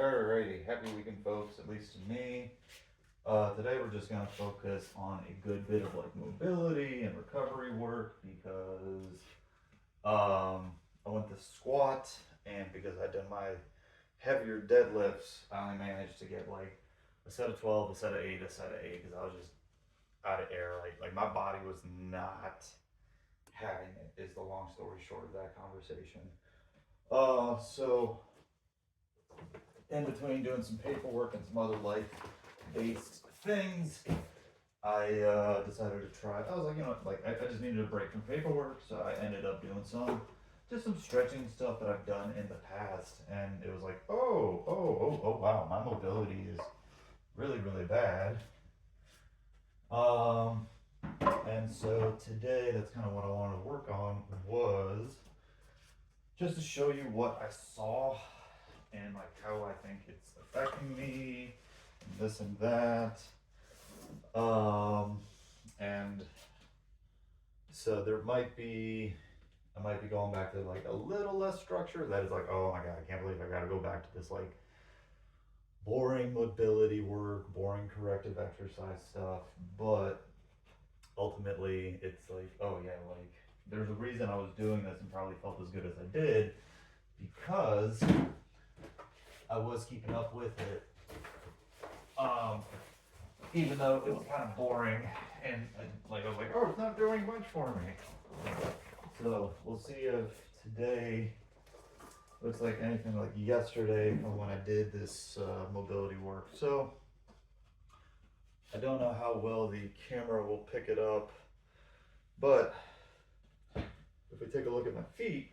Alrighty, happy weekend, folks. At least to me. Today we're just gonna focus on a good bit of like mobility and recovery work because I went to squat, and because I'd done my heavier deadlifts, I only managed to get like a set of 12, a set of 8, a set of 8 because I was just out of air. Like my body was not having it. Is the long story short of that conversation. So in between doing some paperwork and some other life-based things, I decided to try. I was like, I just needed a break from paperwork, so I ended up doing just some stretching stuff that I've done in the past, and it was like, oh, wow, my mobility is really, really bad. Um, and so today, that's kind of what I wanted to work on was just to show you what I saw and like how I think it's affecting me, and this and that. And so I might be going back to like a little less structure. That is like, oh my god, I can't believe I got to go back to this like boring mobility work, boring corrective exercise stuff. But ultimately, it's like, oh yeah, like there's a reason I was doing this and probably felt as good as I did because I was keeping up with it. Even though it was kind of boring and like I was like, oh, it's not doing much for me. So we'll see if today looks like anything like yesterday from when I did this mobility work. So I don't know how well the camera will pick it up, but if we take a look at my feet,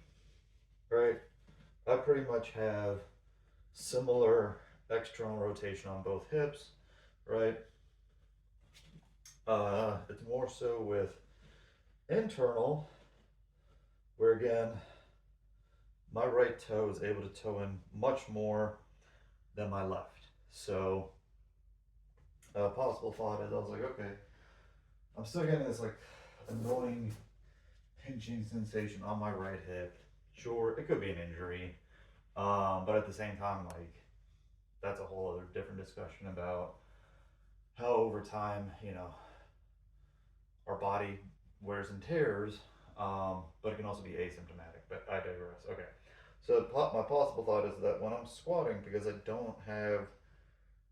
right, I pretty much have similar external rotation on both hips, right? It's more so with internal, where again, my right toe is able to toe in much more than my left. So, a possible thought is I was like, okay, I'm still getting this like annoying pinching sensation on my right hip. Sure, it could be an injury, but at the same time, like that's a whole other different discussion about how over time, our body wears and tears, but it can also be asymptomatic. But I digress. Okay. So my possible thought is that when I'm squatting, because I don't have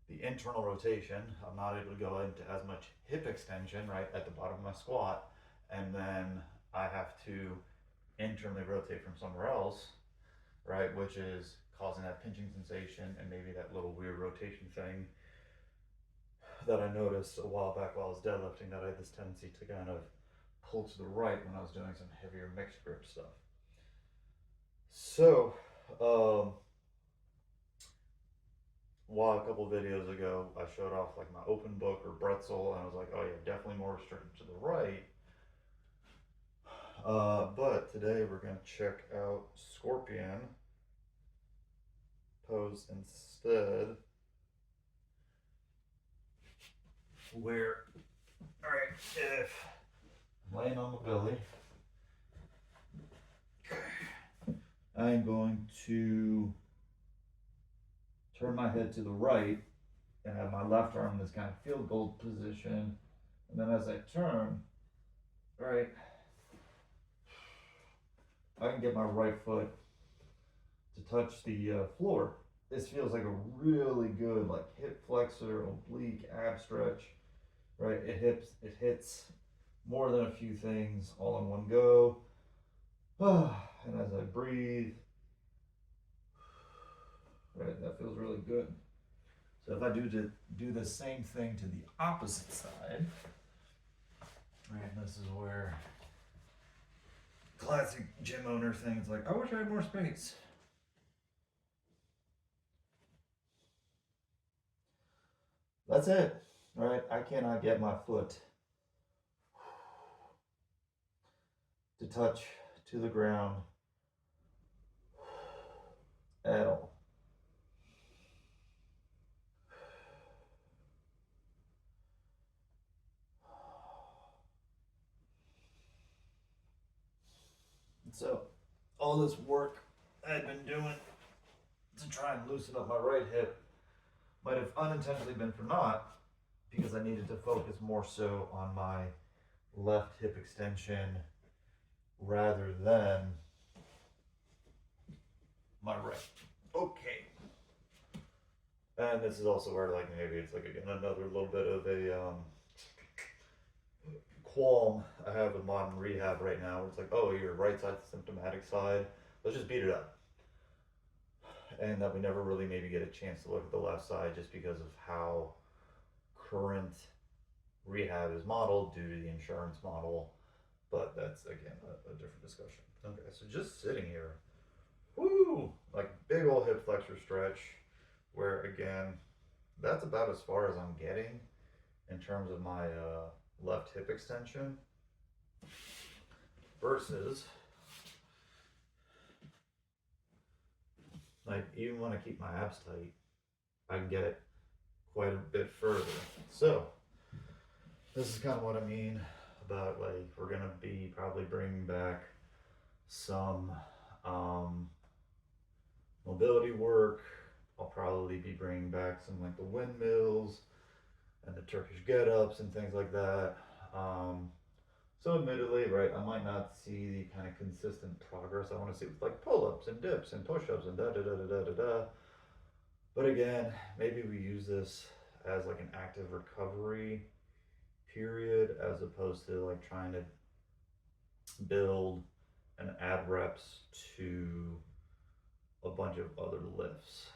the internal rotation, I'm not able to go into as much hip extension right at the bottom of my squat, and then I have to internally rotate from somewhere else, right, which is causing that pinching sensation and maybe that little weird rotation thing that I noticed a while back while I was deadlifting, that I had this tendency to kind of pull to the right when I was doing some heavier mixed grip stuff. So, while a couple videos ago I showed off like my open book or bretzel, and I was like, oh yeah, definitely more restricted to the right. But today we're going to check out scorpion pose instead, where, all right, if I'm laying on my belly, I'm going to turn my head to the right and have my left arm in this kind of field goal position. And then as I turn, right, I can get my right foot to touch the floor. This feels like a really good like hip flexor, oblique, ab stretch, right? It hits more than a few things all in one go. And as I breathe, right, that feels really good. So if I do the same thing to the opposite side, right, and this is where classic gym owner things like, I wish I had more space. That's it, right? I cannot get my foot to touch to the ground at all. So all this work I've been doing to to try and loosen up my right hip might have unintentionally been for naught because I needed to focus more so on my left hip extension rather than my right. Okay. And this is also where, like, maybe it's like again another little bit of a qualm I have with modern rehab right now. Where it's like, oh, your right side's the symptomatic side. Let's just beat it up. And that we never really maybe get a chance to look at the left side just because of how current rehab is modeled due to the insurance model. But that's again a different discussion. Okay, so just sitting here, woo, like big old hip flexor stretch, where again, that's about as far as I'm getting in terms of my left hip extension versus like even when I keep my abs tight, I can get quite a bit further. So this is kind of what I mean about like we're gonna be probably bringing back some mobility work. I'll probably be bringing back some like the windmills and the Turkish get-ups and things like that. So admittedly, right, I might not see the kind of consistent progress I want to see with like pull-ups and dips and push-ups and da da da da da da da. But again, maybe we use this as like an active recovery period as opposed to like trying to build and add reps to a bunch of other lifts.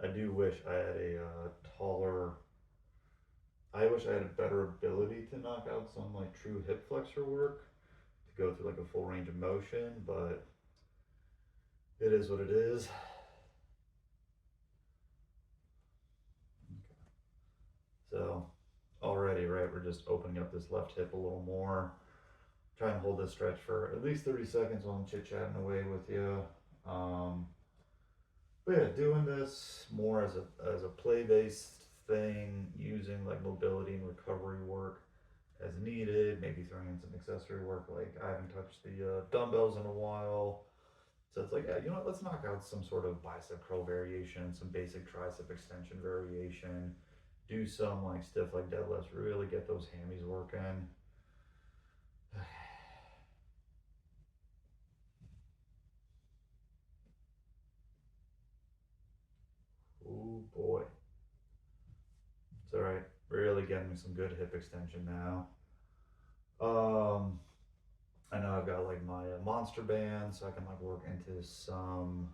I do wish I had a taller. I wish I had a better ability to knock out some like true hip flexor work to go through like a full range of motion, but it is what it is. So already, right, we're just opening up this left hip a little more. Try and hold this stretch for at least 30 seconds while I'm chit-chatting away with you. But yeah, doing this more as a play-based thing, using like mobility and recovery work as needed, maybe throwing in some accessory work, like I haven't touched the dumbbells in a while. So it's like, yeah, you know what, let's knock out some sort of bicep curl variation, some basic tricep extension variation, do some like stiff leg deadlifts, really get those hammies working. Oh boy. It's all right. Really getting some good hip extension now. I know I've got like my monster band, so I can like work into some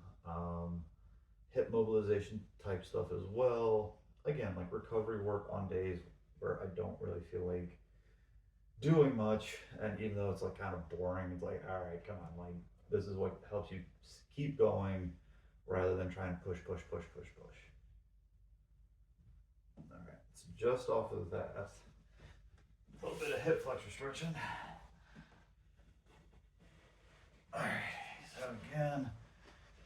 hip mobilization type stuff as well. Again, like recovery work on days where I don't really feel like doing much, and even though it's like kind of boring, it's like, all right, come on, like this is what helps you keep going rather than trying to push, push, push, push, push. All right, so just off of that, a little bit of hip flexor stretching. All right, so again,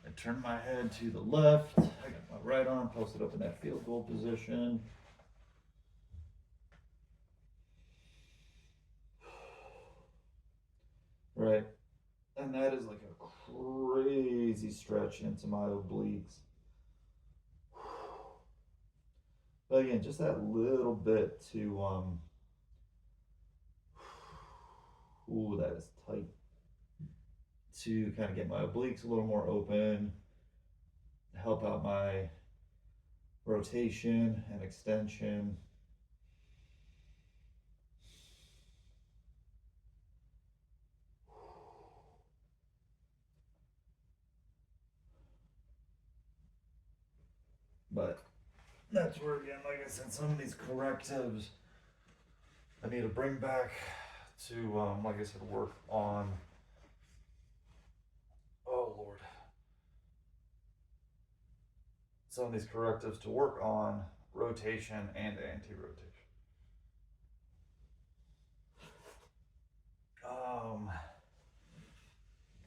I turn my head to the left. I got my right arm posted up in that field goal position. Right, and that is like a crazy stretch into my obliques. But again, just that little bit to ooh, that is tight. To kind of get my obliques a little more open, help out my rotation and extension. But that's where, again, like I said, some of these correctives I need to bring back to, like I said, work on. Oh, Lord. Some of these correctives to work on rotation and anti-rotation.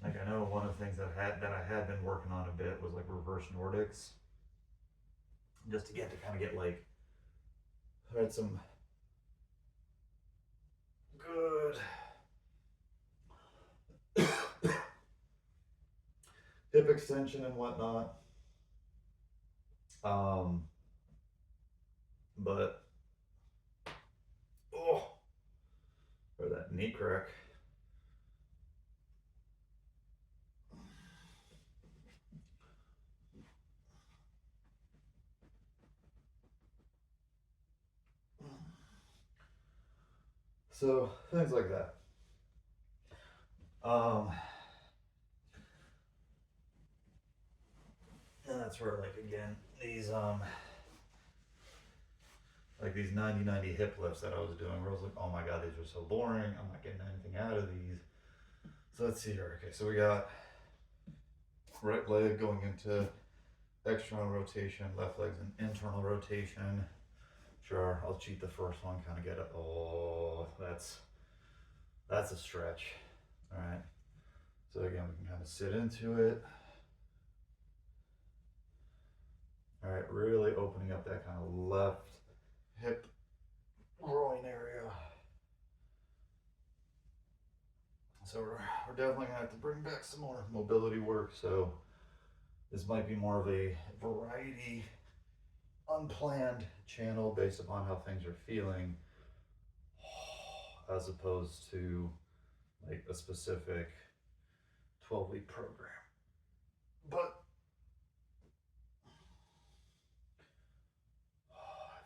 Like I know one of the things that I had been working on a bit was like reverse Nordics, just to kind of get like, I had some good hip extension and whatnot. Um, but oh, or that knee crack. So things like that. Um, and that's where like again these like these 90-90 hip lifts that I was doing, where I was like, oh my god, these are so boring. I'm not getting anything out of these. So let's see here. Okay, so we got right leg going into external rotation, left leg's an internal rotation. Sure, I'll cheat the first one, kind of get it. Oh, that's a stretch. All right. So again, we can kind of sit into it. All right, really opening up that kind of left hip groin area. So we're definitely gonna have to bring back some more mobility work. So this might be more of a variety, unplanned channel based upon how things are feeling, as opposed to like a specific 12-week program. But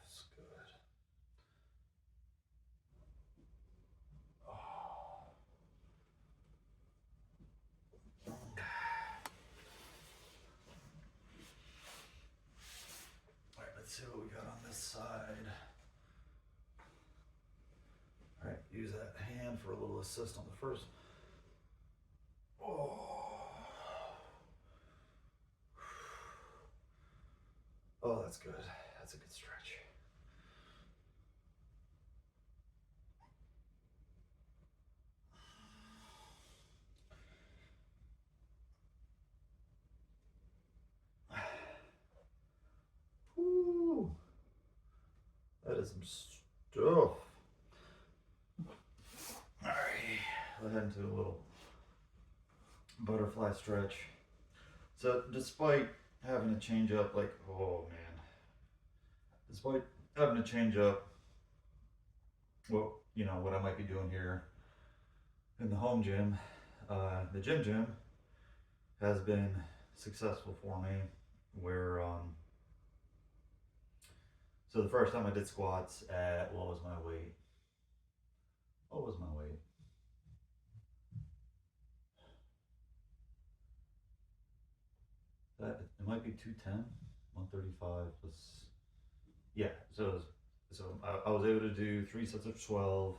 it's good. Oh. All right, let's see what we got on this side. All right, use that hand for a little assist on the first. Oh, oh, that's good. That's a good stretch. Woo, that is some stuff. All right, let's head into a little butterfly stretch. So, despite having to change up, like, oh man, despite having to change up what I might be doing here in the home gym, the gym has been successful for me. Where so the first time I did squats at what was my weight? What was my weight? That it might be 210, 135 plus. Yeah, I was able to do 3 sets of 12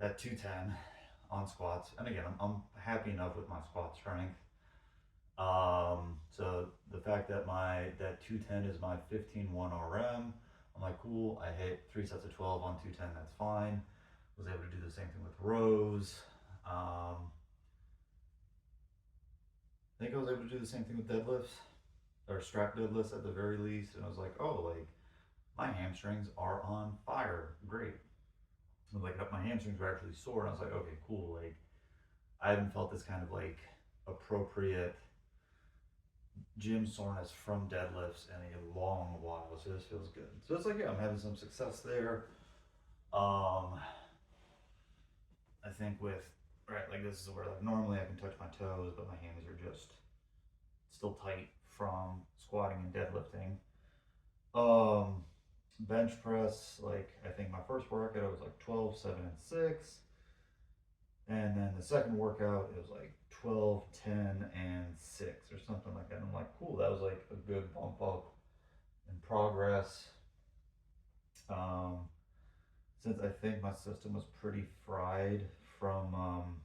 at 210 on squats, and again, I'm happy enough with my squat strength. So the fact that that 210 is my 15-1 RM, I'm like, cool. I hit 3 sets of 12 on 210. That's fine. Was able to do the same thing with rows. I think I was able to do the same thing with deadlifts or strap deadlifts at the very least. And I was like, oh, like my hamstrings are on fire. Great. And like my hamstrings were actually sore, and I was like, okay, cool. Like I haven't felt this kind of like appropriate gym soreness from deadlifts in a long while, so this feels good. So it's like, yeah, I'm having some success there. I think with right, like this is where like normally I can touch my toes, but my hands are just still tight from squatting and deadlifting. Um, Bench press, like I think my first workout I was like 12, 7, and 6. And then the second workout, it was like 12, 10, and 6 or something like that. And I'm like, cool, that was like a good bump up in progress. Um, since I think my system was pretty fried from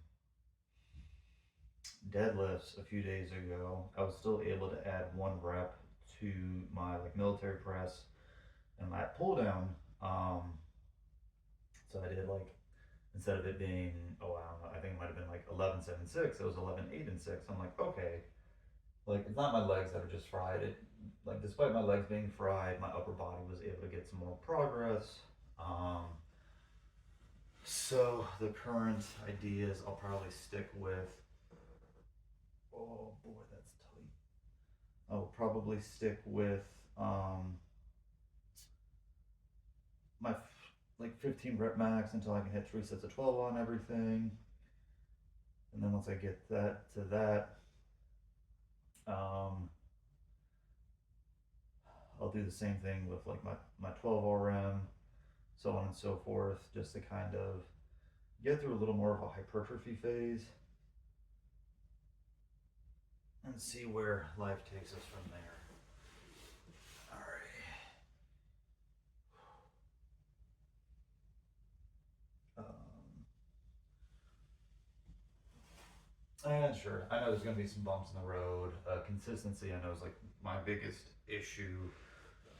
deadlifts a few days ago, I was still able to add 1 rep to my like military press and lat pull down. So I did like, instead of it being, oh, I don't know, I think it might have been like 11, 7, 6, it was 11, 8, and 6. I'm like, okay, like it's not my legs that are just fried. It, like, despite my legs being fried, my upper body was able to get some more progress. So the current idea is I'll probably stick with, oh boy, that's I'll probably stick with my like 15 rep max until I can hit 3 sets of 12 on everything. And then once I get that to that, I'll do the same thing with like my 12 RM, so on and so forth, just to kind of get through a little more of a hypertrophy phase and see where life takes us from there. All right. And sure, I know there's going to be some bumps in the road. Consistency, I know, is like my biggest issue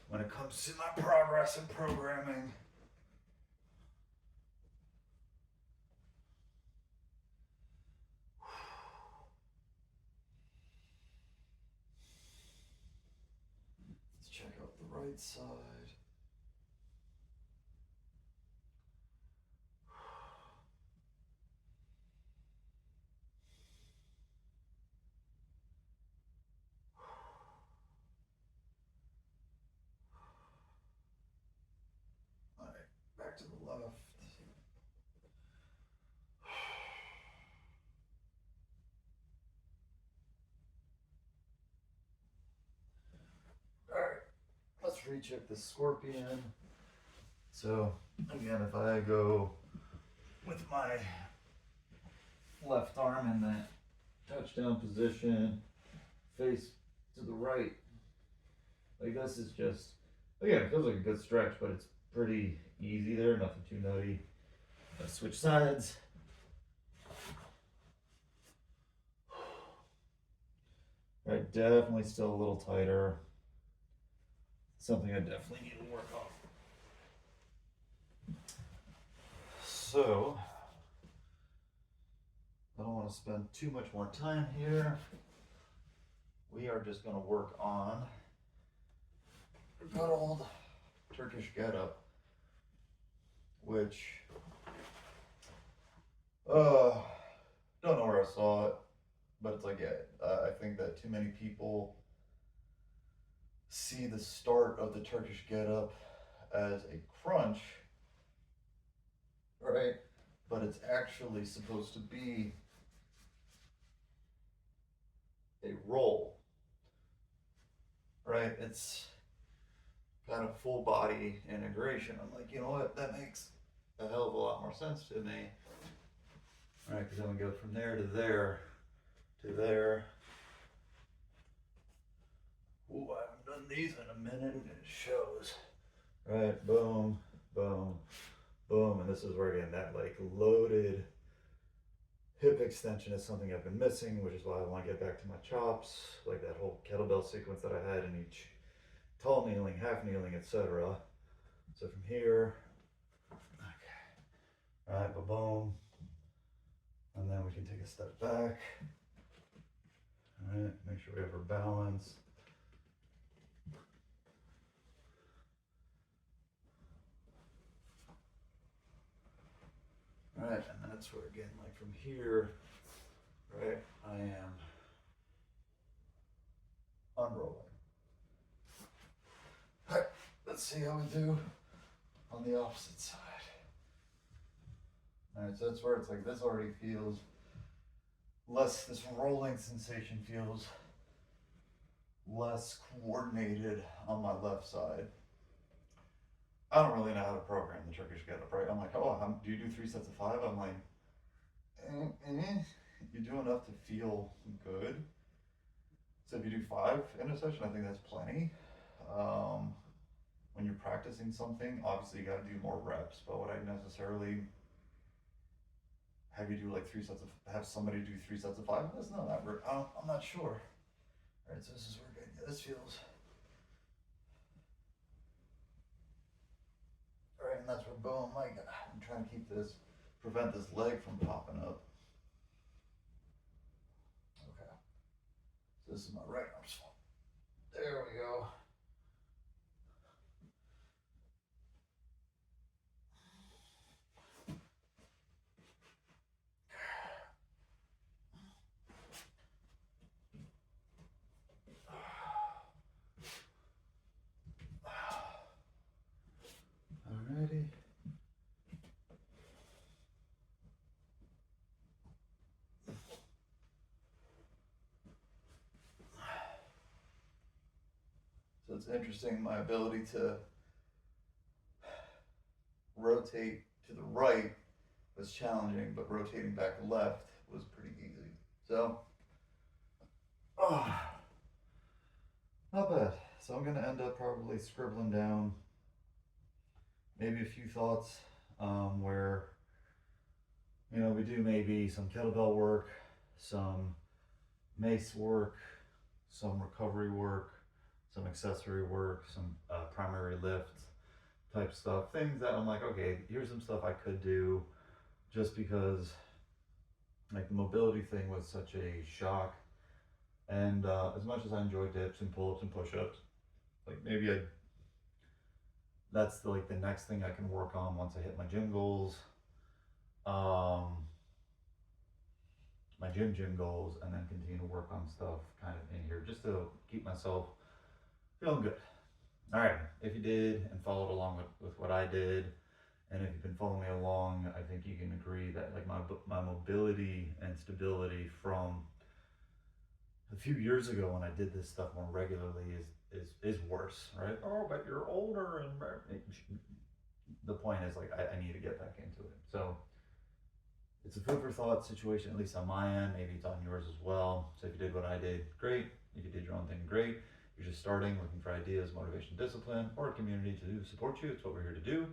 when it comes to my progress in programming. Let's check out the right side. All right, back to the left. All right, let's recheck the scorpion. So again, if I go with my left arm in that touchdown position, face to the right, like this is just, again, it feels like a good stretch, but it's pretty easy there, nothing too nutty. Let's switch sides. All right, definitely still a little tighter. Something I definitely need to work on. So, I don't want to spend too much more time here. We are just going to work on good old Turkish getup, which don't know where I saw it, but it's like, yeah, I think that too many people see the start of the Turkish getup as a crunch, right? But it's actually supposed to be a roll, right? It's kind of full body integration. I'm like, you know what? That makes a hell of a lot more sense to me, right? Because then we go from there to there to there. Ooh, I haven't done these in a minute, and it shows. Right, boom, boom, boom, and this is where again that like loaded hip extension is something I've been missing, which is why I want to get back to my chops, like that whole kettlebell sequence that I had in each tall kneeling, half kneeling, etc. So from here, okay, all right, boom, and then we can take a step back. All right, make sure we have our balance. All right, and that's where again, like from here, right, I am unrolling. All right, let's see how we do on the opposite side. All right, so that's where it's like this already feels less, this rolling sensation feels less coordinated on my left side. I don't really know how to program the Turkish getup, right? I'm like, oh, do you do 3 sets of 5? I'm like, you do enough to feel good. So if you do 5 in a session, I think that's plenty. When you're practicing something, obviously you got to do more reps. But would I necessarily have you do like 3 sets of, have somebody do 3 sets of 5? That's not that. I'm not sure. All right, so this is where good. Yeah, this feels. All right, and that's where boom. Like I'm trying to keep this, prevent this leg from popping up. Okay. So this is my right arm swing. There we go. was interesting. My ability to rotate to the right was challenging, but rotating back left was pretty easy. So, oh, not bad. So I'm gonna end up probably scribbling down maybe a few thoughts where we do maybe some kettlebell work, some mace work, some recovery work, some accessory work, some primary lift type stuff. Things that I'm like, okay, here's some stuff I could do just because like the mobility thing was such a shock. And as much as I enjoy dips and pull-ups and push-ups, like maybe that's like the next thing I can work on once I hit my gym goals. My gym goals, and then continue to work on stuff kind of in here just to keep myself feeling good. All right, if you did and followed along with what I did, and if you've been following me along, I think you can agree that like my mobility and stability from a few years ago when I did this stuff more regularly is worse, right? Oh, but you're older, and the point is like I need to get back into it. So it's a food for thought situation, at least on my end. Maybe it's on yours as well. So if you did what I did, great. If you did your own thing, great. You're just starting, looking for ideas, motivation, discipline, or a community to support you. It's what we're here to do.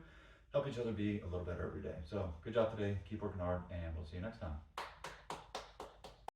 Help each other be a little better every day. So good job today. Keep working hard, and we'll see you next time.